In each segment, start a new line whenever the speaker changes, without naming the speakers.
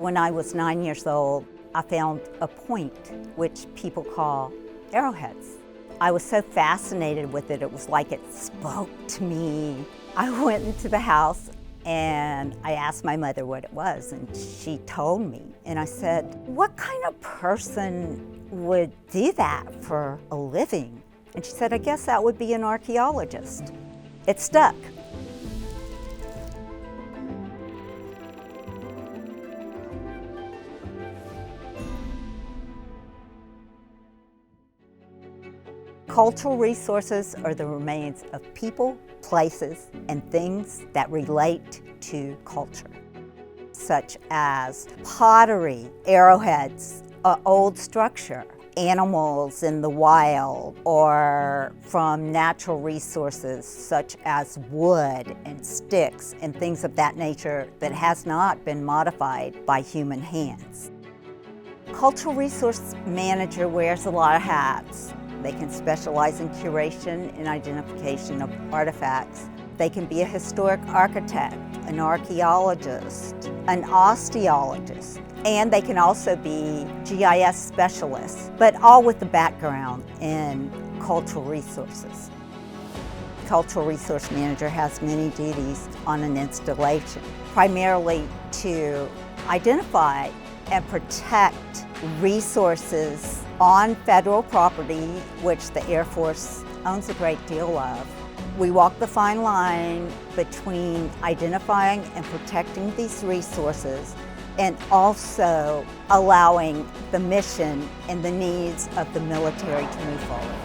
When I was 9 years old, I found a point, which people call arrowheads. I was so fascinated with it, it was like it spoke to me. I went into the house and I asked my mother what it was, and she told me. And I said, what kind of person would do that for a living? And she said, I guess that would be an archaeologist. It stuck. Cultural resources are the remains of people, places, and things that relate to culture, such as pottery, arrowheads, an old structure, animals in the wild, or from natural resources such as wood and sticks and things of that nature that has not been modified by human hands. Cultural resource manager wears a lot of hats. They can specialize in curation and identification of artifacts. They can be a historic architect, an archaeologist, an osteologist, and they can also be GIS specialists, but all with the background in cultural resources. Cultural resource manager has many duties on an installation, primarily to identify and protect resources on federal property, which the Air Force owns a great deal of. We walk the fine line between identifying and protecting these resources and also allowing the mission and the needs of the military to move forward.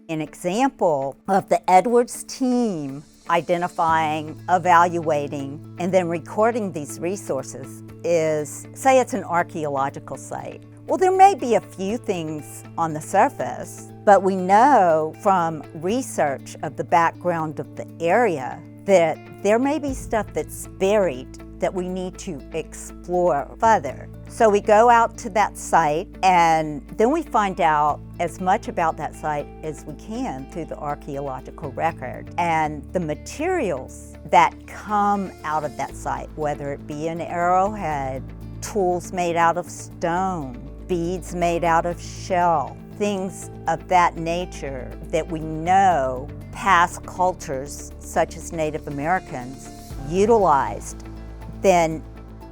An example of the Edwards team identifying, evaluating, and then recording these resources is, say it's an archaeological site. Well, there may be a few things on the surface, but we know from research of the background of the area that there may be stuff that's buried that we need to explore further. So we go out to that site and then we find out as much about that site as we can through the archaeological record. And the materials that come out of that site, whether it be an arrowhead, tools made out of stone, beads made out of shell, things of that nature that we know past cultures, such as Native Americans, utilized. Then,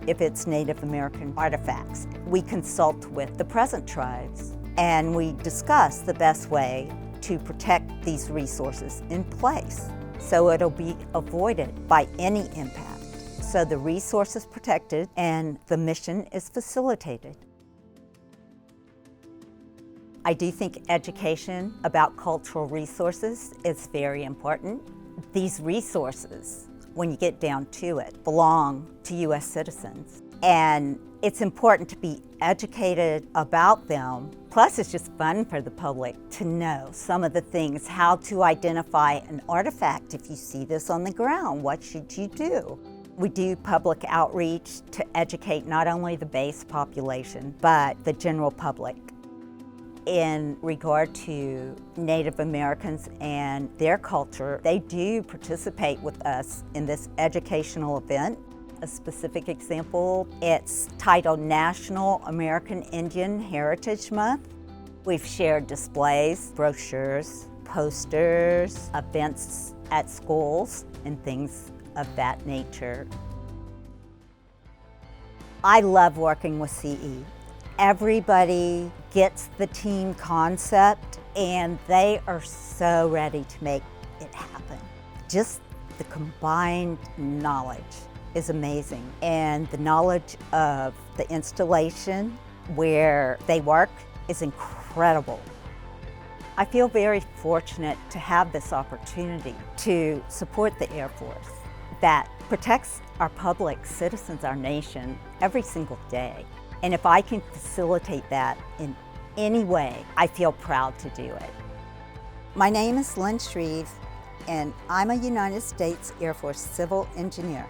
if it's Native American artifacts, we consult with the present tribes and we discuss the best way to protect these resources in place so it'll be avoided by any impact. So the resource is protected and the mission is facilitated. I do think education about cultural resources is very important. These resources, when you get down to it, belong to U.S. citizens. And it's important to be educated about them. Plus, it's just fun for the public to know some of the things, how to identify an artifact. If you see this on the ground, what should you do? We do public outreach to educate not only the base population, but the general public. In regard to Native Americans and their culture, they do participate with us in this educational event. A specific example, it's titled National American Indian Heritage Month. We've shared displays, brochures, posters, events at schools, and things of that nature. I love working with CE. Everybody gets the team concept and they are so ready to make it happen. Just the combined knowledge is amazing, and the knowledge of the installation where they work is incredible. I feel very fortunate to have this opportunity to support the Air Force that protects our public, citizens, our nation every single day. And if I can facilitate that in any way, I feel proud to do it. My name is Lynn Shreve, and I'm a United States Air Force civil engineer.